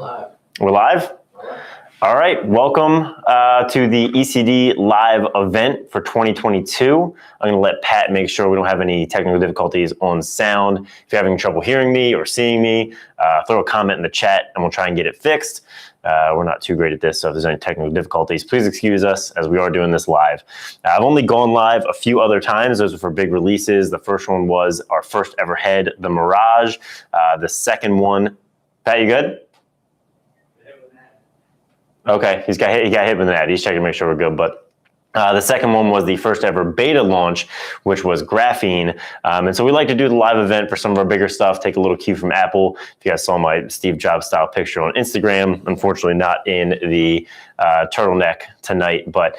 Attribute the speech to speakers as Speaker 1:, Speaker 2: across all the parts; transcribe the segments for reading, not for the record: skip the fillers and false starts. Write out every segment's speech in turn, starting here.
Speaker 1: live.
Speaker 2: We're live? All right, welcome to the ECD live event for 2022. I'm gonna let Pat make sure we don't have any technical difficulties on sound. If you're having trouble hearing me or seeing me, throw a comment in the chat and we'll try and get it fixed. We're not too great at this, so if there's any technical difficulties, please excuse us as we are doing this live. I've only gone live a few other times. Those are for big releases. The first one was our first ever head, the Mirage. The second one, Pat, you good? Okay, he got hit with that. He's checking to make sure we're good, but the second one was the first ever beta launch, which was graphene. And so we like to do the live event for some of our bigger stuff, take a little cue from Apple. If you guys saw my Steve Jobs style picture on Instagram, unfortunately not in the turtleneck tonight, but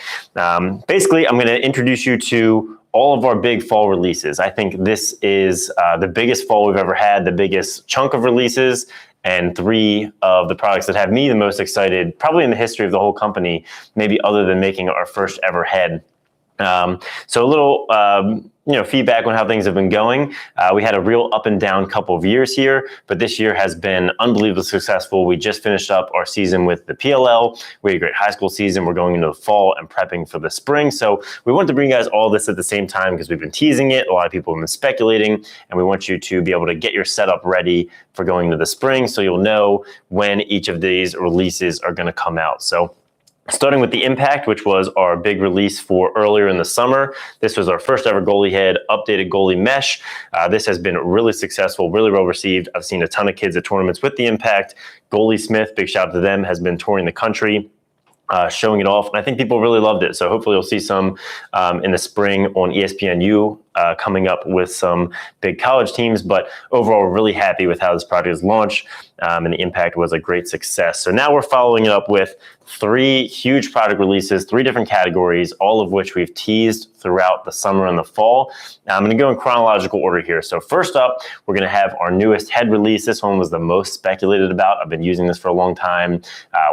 Speaker 2: basically I'm gonna introduce you to all of our big fall releases. I think this is the biggest fall we've ever had, the biggest chunk of releases, and three of the products that have me the most excited, probably in the history of the whole company, maybe other than making our first ever head. So a little feedback on how things have been going. We had a real up and down couple of years here, but this year has been unbelievably successful. We just finished up our season with the PLL. We had a great high school season. We're going into the fall and prepping for the spring. So we wanted to bring you guys all this at the same time because we've been teasing it. A lot of people have been speculating, and we want you to be able to get your setup ready for going into the spring so you'll know when each of these releases are going to come out. So starting with the Impact, which was our big release for earlier in the summer. This was our first ever goalie head, updated goalie mesh. This has been really successful, really well received. I've seen a ton of kids at tournaments with the Impact. Goalie Smith, big shout out to them, has been touring the country, showing it off. And I think people really loved it. So hopefully you'll see some in the spring on ESPNU coming up with some big college teams. But overall, we're really happy with how this project is launched. And the Impact was a great success. So now we're following it up with three huge product releases, three different categories, all of which we've teased throughout the summer and the fall. Now, I'm going to go in chronological order here. So first up, we're going to have our newest head release. This one was the most speculated about. I've been using this for a long time.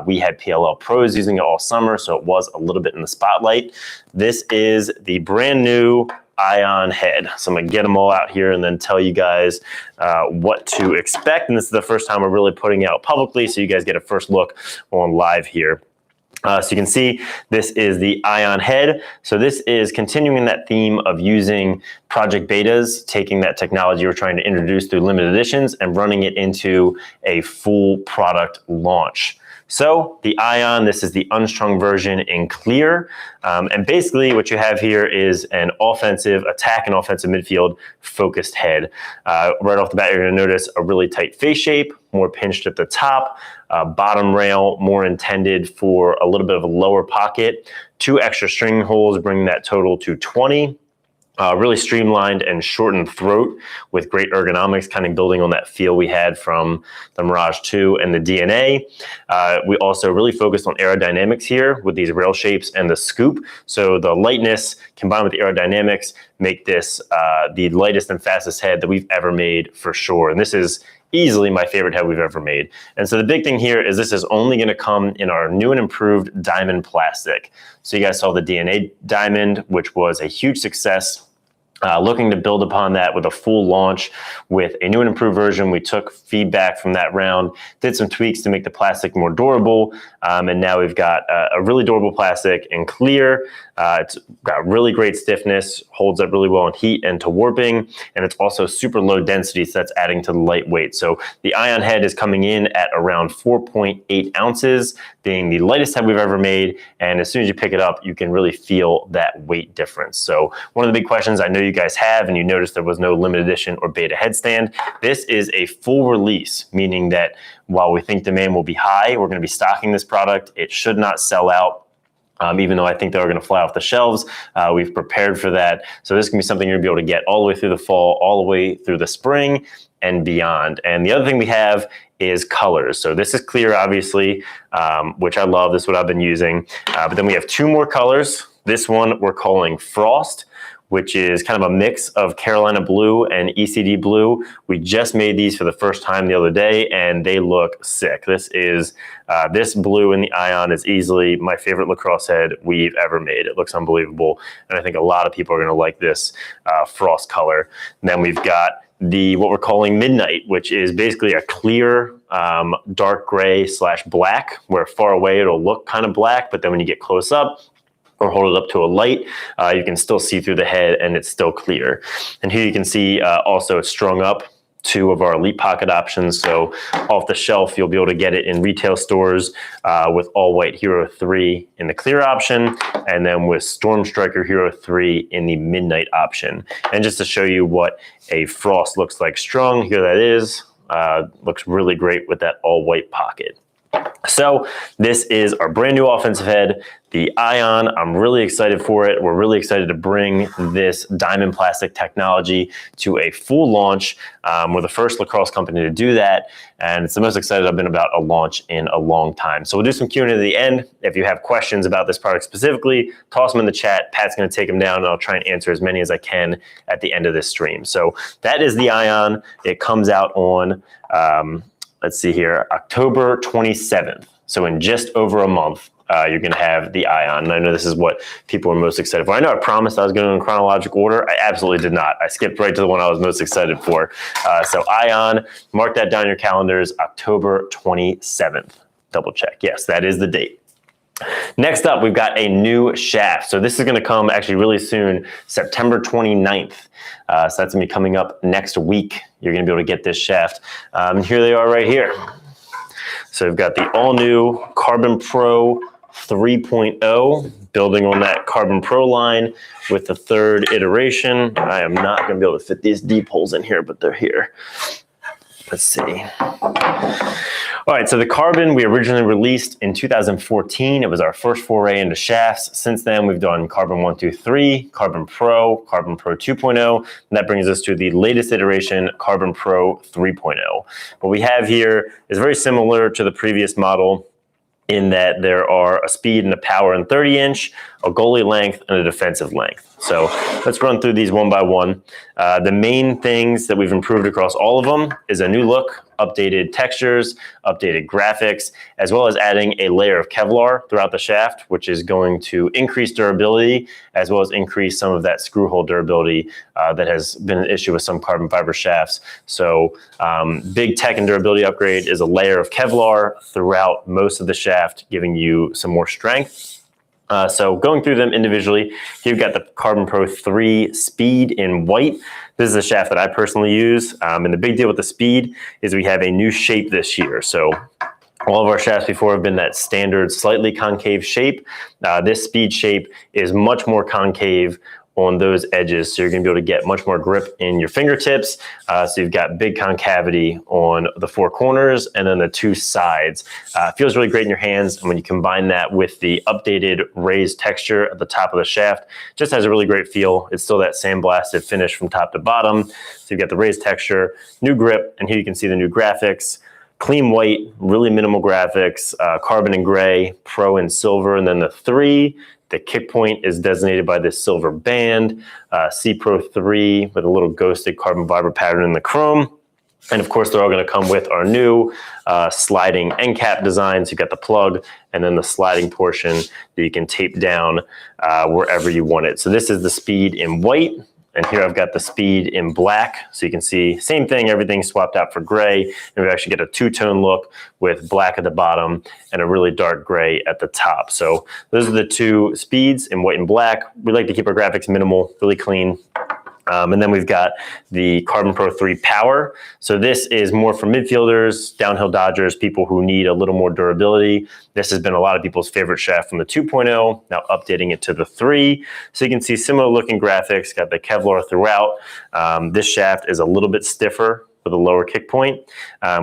Speaker 2: We had PLL pros using it all summer, so it was a little bit in the spotlight. This is the brand new Ion head. So I'm gonna get them all out here and then tell you guys what to expect. And this is the first time we're really putting it out publicly, so you guys get a first look on live here. So you can see this is the Ion head. So this is continuing that theme of using project betas, taking that technology we're trying to introduce through limited editions and running it into a full product launch. So the Ion, this is the unstrung version in clear. And basically what you have here is an offensive attack and offensive midfield focused head. Right off the bat, you're gonna notice a really tight face shape, more pinched at the top, bottom rail more intended for a little bit of a lower pocket, 2 extra string holes, bringing that total to 20. Really streamlined and shortened throat with great ergonomics, kind of building on that feel we had from the Mirage 2 and the DNA. We also really focused on aerodynamics here with these rail shapes and the scoop. So the lightness combined with the aerodynamics make this the lightest and fastest head that we've ever made for sure. And this is easily my favorite head we've ever made. And so the big thing here is this is only gonna come in our new and improved diamond plastic. So you guys saw the DNA diamond, which was a huge success. Looking to build upon that with a full launch with a new and improved version. We took feedback from that round, did some tweaks to make the plastic more durable, and now we've got a really durable plastic in clear. It's got really great stiffness, holds up really well in heat and to warping, and it's also super low density, so that's adding to the lightweight. So the Ion head is coming in at around 4.8 ounces, being the lightest head we've ever made, and as soon as you pick it up, you can really feel that weight difference. So one of the big questions I know you guys have, and you noticed there was no limited edition or beta headstand. This is a full release, meaning that while we think demand will be high, we're going to be stocking this product. It should not sell out. Even though I think they're going to fly off the shelves, we've prepared for that. So this can be something you're going to be able to get all the way through the fall, all the way through the spring and beyond. And the other thing we have is colors. So this is clear, obviously, which I love. This is what I've been using. But then we have 2 more colors. This one we're calling Frost, which is kind of a mix of Carolina blue and ECD blue. We just made these for the first time the other day, and they look sick. This is this blue in the Ion is easily my favorite Lacrosse head we've ever made. It looks unbelievable, and I think a lot of people are gonna like this Frost color. And then we've got what we're calling Midnight, which is basically a clear dark gray / black, where far away it'll look kind of black, but then when you get close up or hold it up to a light, you can still see through the head and it's still clear. And here you can see also it's strung up, 2 of our elite pocket options. So off the shelf, you'll be able to get it in retail stores with all white Hero 3 in the clear option, and then with Storm Striker Hero 3 in the midnight option. And just to show you what a Frost looks like strung, here that is. Looks really great with that all white pocket. So this is our brand new offensive head, the Ion. I'm really excited for it. We're really excited to bring this diamond plastic technology to a full launch. We're the first Lacrosse company to do that, and it's the most excited I've been about a launch in a long time. So we'll do some Q&A at the end. If you have questions about this product specifically, toss them in the chat. Pat's going to take them down, and I'll try and answer as many as I can at the end of this stream. So that is the Ion. It comes out on let's see here, October 27th. So in just over a month, you're going to have the Ion. And I know this is what people are most excited for. I know I promised I was going to in chronological order. I absolutely did not. I skipped right to the one I was most excited for. So Ion, mark that down in your calendars, October 27th. Double check. Yes, that is the date. Next up, we've got a new shaft. So this is going to come actually really soon, September 29th. So that's going to be coming up next week. You're going to be able to get this shaft. And here they are right here. So we've got the all-new Carbon Pro 3.0, building on that Carbon Pro line with the 3rd iteration. I am not going to be able to fit these deep holes in here, but they're here. Let's see. All right, so the Carbon we originally released in 2014. It was our first foray into shafts. Since then, we've done Carbon 1, 2, 3, Carbon Pro 2.0, and that brings us to the latest iteration, Carbon Pro 3.0. What we have here is very similar to the previous model in that there are a speed and a power and 30-inch, a goalie length, and a defensive length. So let's run through these one by one. The main things that we've improved across all of them is a new look, updated textures, updated graphics, as well as adding a layer of Kevlar throughout the shaft, which is going to increase durability, as well as increase some of that screw hole durability that has been an issue with some carbon fiber shafts. So big tech and durability upgrade is a layer of Kevlar throughout most of the shaft, giving you some more strength. So going through them individually, you've got the Carbon Pro 3 Speed in white. This is a shaft that I personally use. And the big deal with the Speed is we have a new shape this year. So all of our shafts before have been that standard slightly concave shape. This Speed shape is much more concave on those edges, so you're going to be able to get much more grip in your fingertips. So you've got big concavity on the 4 corners and then the 2 sides. It feels really great in your hands, and when you combine that with the updated raised texture at the top of the shaft, it just has a really great feel. It's still that sandblasted finish from top to bottom. So you've got the raised texture, new grip, and here you can see the new graphics. Clean white, really minimal graphics, carbon and gray, pro and silver, and then the 3. The kick point is designated by this silver band, C Pro 3 with a little ghosted carbon fiber pattern in the chrome. And of course, they're all going to come with our new sliding end cap designs. You've got the plug and then the sliding portion that you can tape down wherever you want it. So this is the Speed in white. And here I've got the Speed in black. So you can see same thing, everything swapped out for gray. And we actually get a 2-tone look with black at the bottom and a really dark gray at the top. So those are the 2 Speeds in white and black. We like to keep our graphics minimal, really clean. And then we've got the Carbon Pro 3 Power. So this is more for midfielders, downhill dodgers, people who need a little more durability. This has been a lot of people's favorite shaft from the 2.0, now updating it to the 3. So you can see similar looking graphics, got the Kevlar throughout. This shaft is a little bit stiffer with a lower kick point.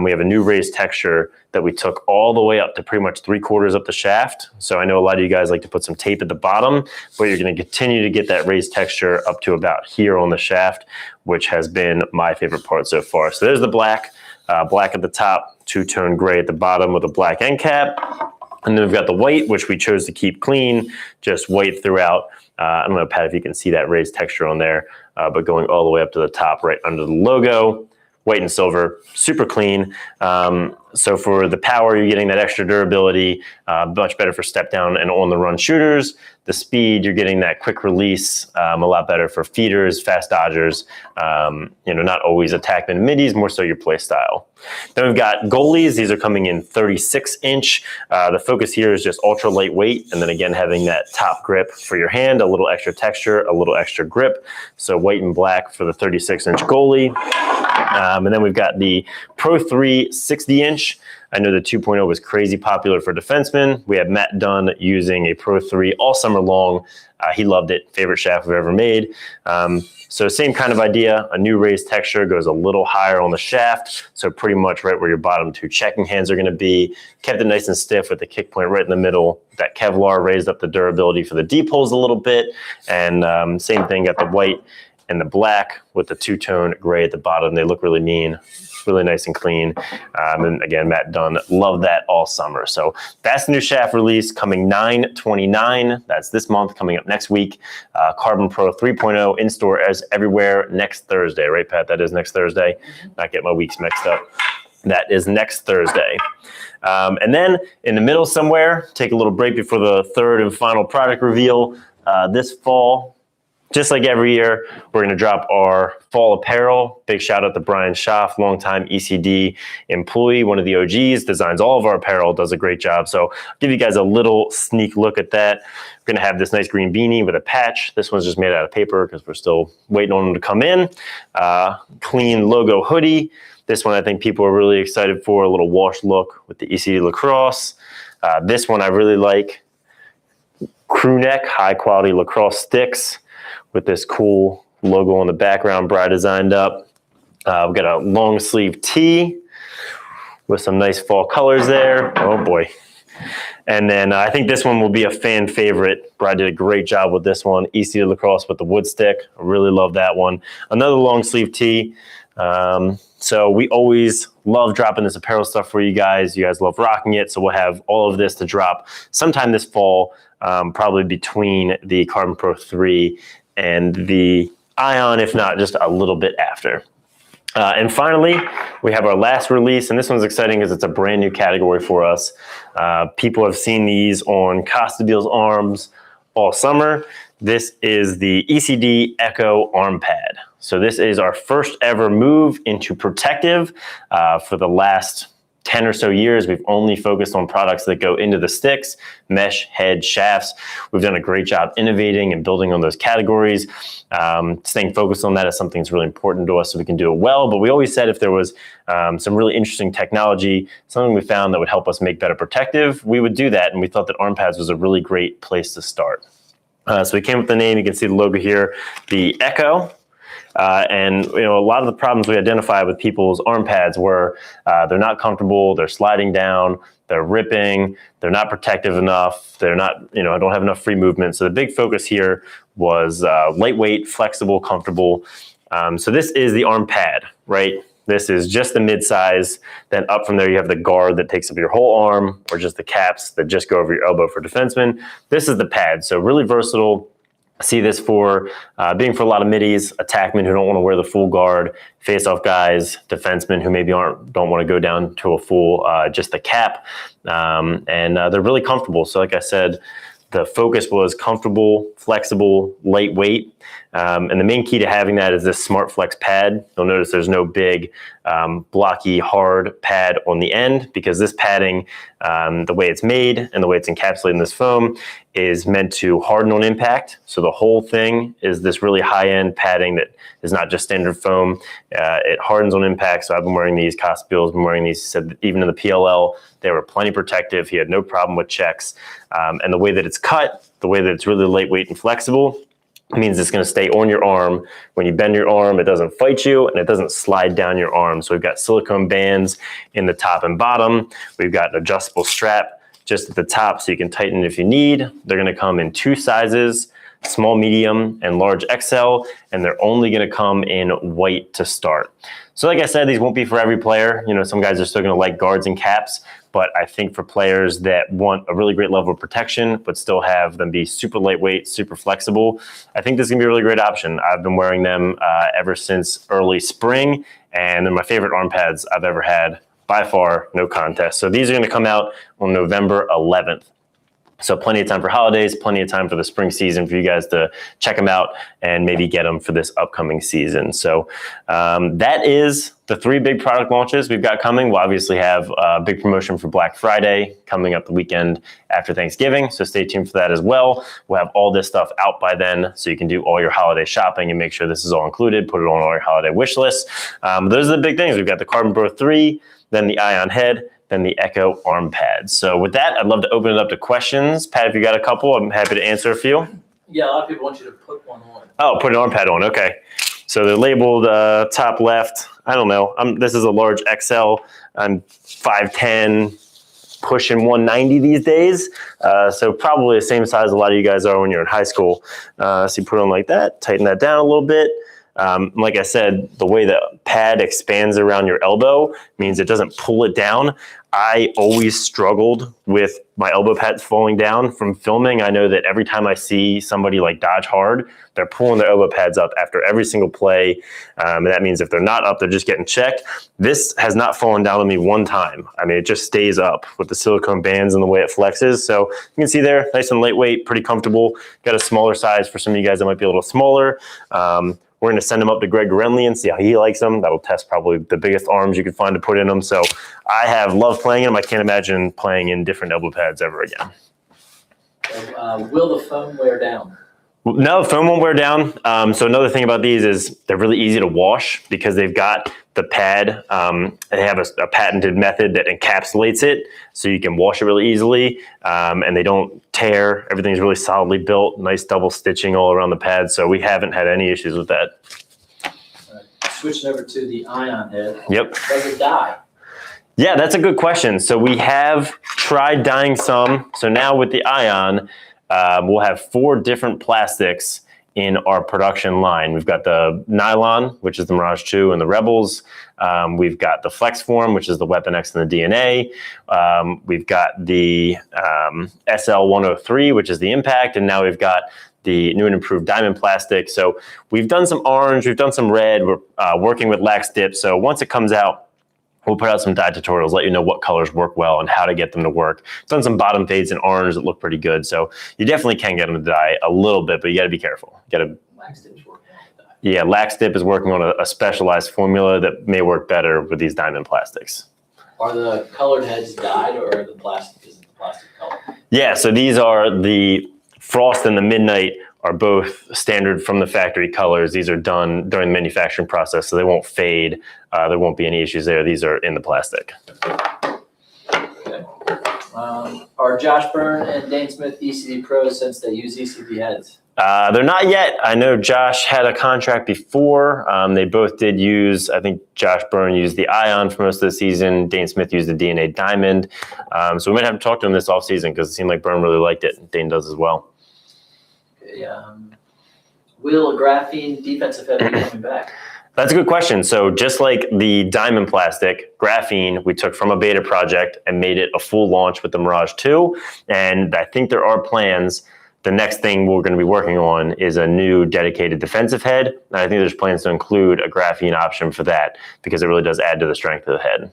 Speaker 2: We have a new raised texture that we took all the way up to pretty much 3/4 up the shaft. So I know a lot of you guys like to put some tape at the bottom, but you're going to continue to get that raised texture up to about here on the shaft, which has been my favorite part so far. So there's the black, black at the top, 2-tone gray at the bottom with a black end cap. And then we've got the white, which we chose to keep clean, just white throughout. I don't know, Pat, if you can see that raised texture on there, but going all the way up to the top right under the logo. White and silver, super clean. So for the power, you're getting that extra durability, much better for step down and on the run shooters. The speed, you're getting that quick release, a lot better for feeders, fast dodgers, not always attackman middies, more so your play style. Then we've got goalies. These are coming in 36-inch. The focus here is just ultra lightweight, and then again, having that top grip for your hand, a little extra texture, a little extra grip. So white and black for the 36-inch goalie. And then we've got the Pro 3 60-inch. I know the 2.0 was crazy popular for defensemen. We have Matt Dunn using a Pro 3 all summer long. He loved it. Favorite shaft we've ever made. So same kind of idea. A new raised texture, goes a little higher on the shaft. So pretty much right where your bottom two checking hands are going to be. Kept it nice and stiff with the kick point right in the middle. That Kevlar raised up the durability for the deep holes a little bit. And same thing, got the white and the black with the two-tone gray at the bottom. They look really mean, really nice and clean. And again, Matt Dunn loved that all summer. So that's the new shaft release coming 9/29. That's this month, coming up next week. Carbon Pro 3.0 in store as everywhere next Thursday, right, Pat? That is next Thursday. Not get my weeks mixed up. That is next Thursday. And then in the middle somewhere, take a little break before the third and final product reveal. This fall, just like every year, we're going to drop our fall apparel. Big shout out to Brian Schaff, longtime ECD employee, one of the OGs, designs all of our apparel, does a great job. So I'll give you guys a little sneak look at that. We're going to have this nice green beanie with a patch. This one's just made out of paper because we're still waiting on them to come in. Clean logo hoodie. This one I think people are really excited for, a little wash look with the ECD Lacrosse. This one I really like. Crew neck, high quality Lacrosse sticks with this cool logo on the background, Bri designed up. We've got a long sleeve tee with some nice fall colors there. Oh boy. And then I think this one will be a fan favorite. Bri did a great job with this one. ECD Lacrosse with the wood stick. I really love that one. Another long sleeve tee. So we always love dropping this apparel stuff for you guys. You guys love rocking it. So we'll have all of this to drop sometime this fall, probably between the Carbon Pro 3 and the Ion, if not just a little bit after. And finally, we have our last release, and this one's exciting because it's a brand new category for us. People have seen these on Costabile's arms all summer. This is the ECD Echo Arm Pad. So this is our first ever move into protective. For the last 10 or so years, we've only focused on products that go into the sticks, mesh, head, shafts. We've done a great job innovating and building on those categories. Staying focused on that is something that's really important to us so we can do it well. But we always said if there was some really interesting technology, something we found that would help us make better protective, we would do that. And we thought that arm pads was a really great place to start. So we came up with the name. You can see the logo here, the Echo. And a lot of the problems we identified with people's arm pads were they're not comfortable, they're sliding down, they're ripping, they're not protective enough, they're not, don't have enough free movement. So the big focus here was lightweight, flexible, comfortable. So this is the arm pad, right? This is just the mid-size. Then up from there, you have the guard that takes up your whole arm, or just the caps that just go over your elbow for defensemen. This is the pad, so really versatile. See this for being for a lot of middies, attackmen who don't want to wear the full guard, face-off guys, defensemen who maybe don't want to go down to a full just the cap, and they're really comfortable. So like I said, the focus was comfortable, flexible, lightweight, and the main key to having that is this Smart Flex pad. You'll notice there's no big blocky hard pad on the end because this padding, the way it's made and the way it's encapsulated in this foam is meant to harden on impact. So the whole thing is this really high-end padding that is not just standard foam. It hardens on impact. So I've been wearing these, Costabile's been wearing these. He said even in the PLL, they were plenty protective. He had no problem with checks. And the way that it's cut, the way that it's really lightweight and flexible, means it's going to stay on your arm. When you bend your arm, it doesn't fight you and it doesn't slide down your arm. So we've got silicone bands in the top and bottom. We've got an adjustable strap just at the top so you can tighten it if you need. They're going to come in 2 sizes, small, medium, and large XL, and they're only going to come in white to start. So like I said, these won't be for every player. Some guys are still going to like guards and caps, but I think for players that want a really great level of protection, but still have them be super lightweight, super flexible, I think this is going to be a really great option. I've been wearing them ever since early spring, and they're my favorite arm pads I've ever had by far, no contest. So these are going to come out on November 11th. So plenty of time for holidays, plenty of time for the spring season for you guys to check them out and maybe get them for this upcoming season. So that is the 3 big product launches we've got coming. We'll obviously have a big promotion for Black Friday coming up the weekend after Thanksgiving. So stay tuned for that as well. We'll have all this stuff out by then so you can do all your holiday shopping and make sure this is all included. Put it on all your holiday wish lists. Those are the big things. We've got the Carbon Pro 3, then the Ion Head, then the Echo arm pads. So with that, I'd love to open it up to questions. Pat, if you got a couple, I'm happy to answer a few.
Speaker 1: Yeah, a lot of people want you to put one on.
Speaker 2: Oh, put an arm pad on, okay. So they're labeled top left. I don't know, this is a large XL. I'm 5'10", pushing 190 these days. So probably the same size a lot of you guys are when you're in high school. So you put it on like that, tighten that down a little bit. Like I said, the way the pad expands around your elbow means it doesn't pull it down. I always struggled with my elbow pads falling down from filming. I know that every time I see somebody like Dodge Hard, they're pulling their elbow pads up after every single play. And that means if they're not up, they're just getting checked. This has not fallen down on me one time. I mean, it just stays up with the silicone bands and the way it flexes. So you can see there, nice and lightweight, pretty comfortable. Got a smaller size for some of you guys that might be a little smaller. We're going to send them up to Greg Gorenley and see how he likes them. That'll test probably the biggest arms you can find to put in them. So I have loved playing in them. I can't imagine playing in different elbow pads ever again.
Speaker 1: Will the foam wear down?
Speaker 2: No, foam won't wear down. So another thing about these is they're really easy to wash because they've got the pad. They have a patented method that encapsulates it so you can wash it really easily and they don't tear. Everything's really solidly built, nice double stitching all around the pad. So we haven't had any issues with that.
Speaker 1: Switching over to the Ion Head.
Speaker 2: Yep.
Speaker 1: Does it dye?
Speaker 2: Yeah, that's a good question. So we have tried dyeing some. So now with the Ion, we'll have 4 different plastics in our production line. We've got the nylon, which is the Mirage 2 and the Rebels. We've got the Flex Form, which is the Weapon X and the DNA. We've got the SL103, which is the Impact. And now we've got the new and improved diamond plastic. So we've done some orange, we've done some red. We're working with Lax Dip. So once it comes out, we'll put out some dye tutorials, let you know what colors work well and how to get them to work. Done some bottom fades in orange that look pretty good. So you definitely can get them to dye a little bit, but you got to be careful.
Speaker 1: Lax Dip's working on dye.
Speaker 2: Yeah, Lax Dip is working on a specialized formula that may work better with these diamond plastics.
Speaker 1: Are the colored heads dyed or are the plastic, is it the plastic color?
Speaker 2: Yeah, so these are the Frost and the Midnight are both standard from the factory colors. These are done during the manufacturing process, so they won't fade. There won't be any issues there. These are in the plastic.
Speaker 1: Okay. Are Josh Byrne and Dane Smith ECD pros since they use ECD heads?
Speaker 2: They're not yet. I know Josh had a contract before. They both did use, I think Josh Byrne used the Ion for most of the season. Dane Smith used the DNA Diamond. So we might have to talk to him this offseason because it seemed like Byrne really liked it. Dane does as well.
Speaker 1: Okay, will a graphene defensive head be coming back?
Speaker 2: That's a good question. So just like the diamond plastic, graphene, we took from a beta project and made it a full launch with the Mirage 2. And I think there are plans. The next thing we're going to be working on is a new dedicated defensive head. And I think there's plans to include a graphene option for that because it really does add to the strength of the head.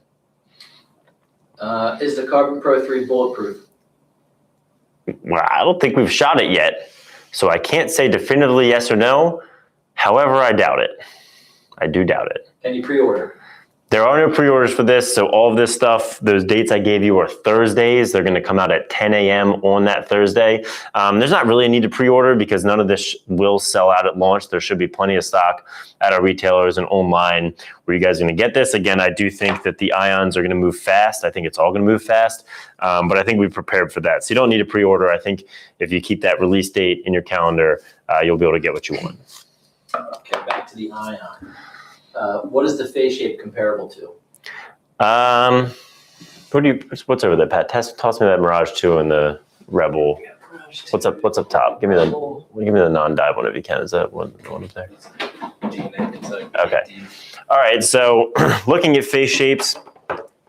Speaker 1: Is the Carbon Pro 3 bulletproof?
Speaker 2: Well, I don't think we've shot it yet. So I can't say definitively yes or no. However, I doubt it. I do doubt it.
Speaker 1: Can you pre-order?
Speaker 2: There are no pre-orders for this, so all of this stuff, those dates I gave you are Thursdays. They're going to come out at 10 a.m. on that Thursday. There's not really a need to pre-order because none of this will sell out at launch. There should be plenty of stock at our retailers and online where you guys are going to get this. Again, I do think that the Ions are going to move fast. I think it's all going to move fast, but I think we've prepared for that. So you don't need to pre-order. I think if you keep that release date in your calendar, you'll be able to get what you want.
Speaker 1: Okay, back to the Ion. What is the face shape comparable to?
Speaker 2: What's over there, Pat? Toss me that Mirage 2 and the Rebel. What's up top? Give me the non-dive one if you can. Is that one up there? Okay. All right. So looking at face shapes,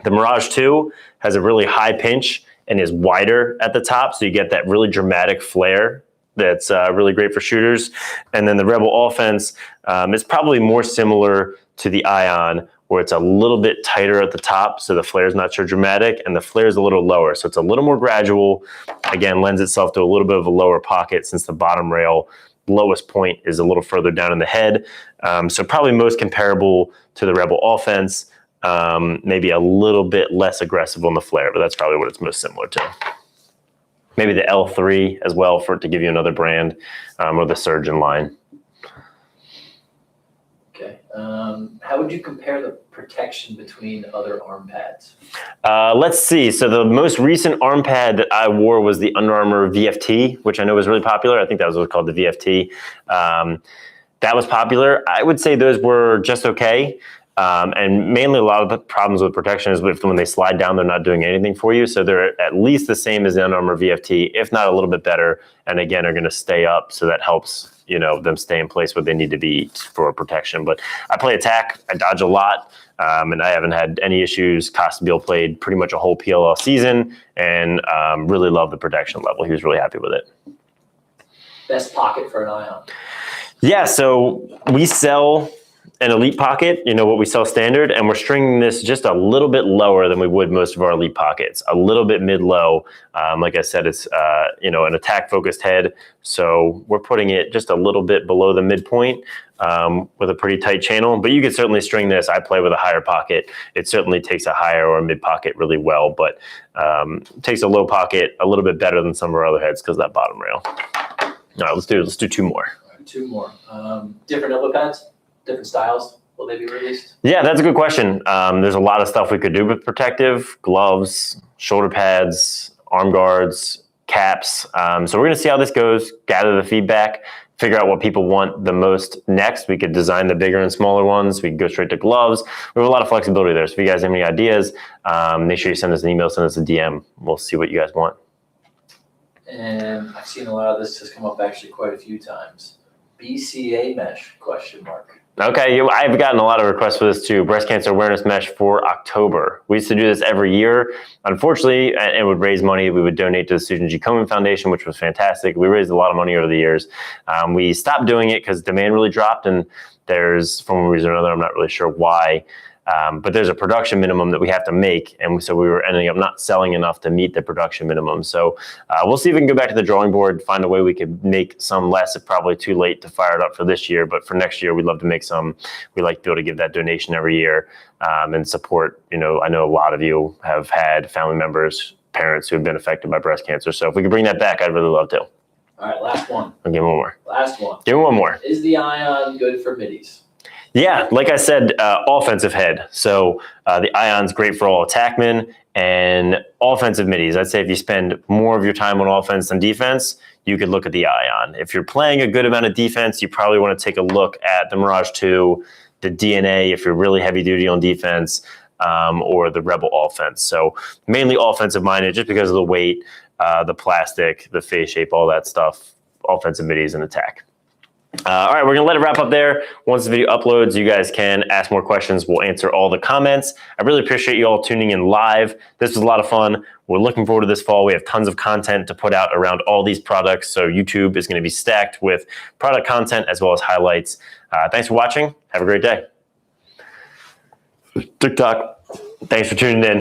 Speaker 2: the Mirage 2 has a really high pinch and is wider at the top, so you get that really dramatic flare. That's really great for shooters. And then the Rebel Offense is probably more similar to the Ion, where it's a little bit tighter at the top, so the flare is not so dramatic, and the flare is a little lower, so it's a little more gradual. Again, lends itself to a little bit of a lower pocket since the bottom rail lowest point is a little further down in the head. So probably most comparable to the Rebel offense, maybe a little bit less aggressive on the flare, but that's probably what it's most similar to. Maybe the L3 as well, for it to give you another brand, or the Surgeon line.
Speaker 1: Okay. How would you compare the protection between other arm pads?
Speaker 2: Let's see. So the most recent arm pad that I wore was the Under Armour VFT, which I know was really popular. I think that was what it was called, the VFT. That was popular. I would say those were just okay. And mainly a lot of the problems with protection is when they slide down, they're not doing anything for you. So they're at least the same as the Under Armour VFT, if not a little bit better. And again, are going to stay up. So that helps, them stay in place where they need to be for protection. But I play attack. I dodge a lot. And I haven't had any issues. Costabile played pretty much a whole PLL season and really loved the protection level. He was really happy with it.
Speaker 1: Best pocket for an ion?
Speaker 2: Yeah, so we sell an elite pocket, what we sell standard, and we're stringing this just a little bit lower than we would most of our elite pockets, a little bit mid-low. Like I said, it's an attack-focused head, so we're putting it just a little bit below the midpoint with a pretty tight channel, but you could certainly string this. I play with a higher pocket. It certainly takes a higher or mid pocket really well, but takes a low pocket a little bit better than some of our other heads because of that bottom rail. All right, let's do two more.
Speaker 1: All right, two more. Different elbow pads? Different styles, will they be released?
Speaker 2: Yeah, that's a good question. There's a lot of stuff we could do with protective, gloves, shoulder pads, arm guards, caps. So we're gonna see how this goes, gather the feedback, figure out what people want the most next. We could design the bigger and smaller ones. We could go straight to gloves. We have a lot of flexibility there. So if you guys have any ideas, make sure you send us an email, send us a DM. We'll see what you guys want.
Speaker 1: And I've seen a lot of this has come up actually quite a few times. BCA mesh, question mark.
Speaker 2: Okay, I've gotten a lot of requests for this too. Breast cancer awareness mesh for October. We used to do this every year. Unfortunately, it would raise money. We would donate to the Susan G. Komen Foundation, which was fantastic. We raised a lot of money over the years. We stopped doing it because demand really dropped, and there's, for one reason or another, I'm not really sure why, but there's a production minimum that we have to make, and so we were ending up not selling enough to meet the production minimum. So we'll see if we can go back to the drawing board, find a way we could make some less. It's probably too late to fire it up for this year, but for next year, we'd love to make some. We like to be able to give that donation every year and support. I know a lot of you have had family members, parents who have been affected by breast cancer. So if we could bring that back, I'd really love to.
Speaker 1: All right, last one.
Speaker 2: I'll give one more.
Speaker 1: Last one.
Speaker 2: Give me one more.
Speaker 1: Is the ion good for middies?
Speaker 2: Yeah, like I said, offensive head. So the Ion's great for all attackmen and offensive middies. I'd say if you spend more of your time on offense than defense, you could look at the Ion. If you're playing a good amount of defense, you probably want to take a look at the Mirage 2, the DNA if you're really heavy duty on defense, or the Rebel offense. So mainly offensive minded just because of the weight, the plastic, the face shape, all that stuff, offensive middies and attack. All right, we're going to let it wrap up there. Once the video uploads, you guys can ask more questions. We'll answer all the comments. I really appreciate you all tuning in live. This was a lot of fun. We're looking forward to this fall. We have tons of content to put out around all these products. So YouTube is going to be stacked with product content as well as highlights. Thanks for watching. Have a great day. TikTok. Thanks for tuning in.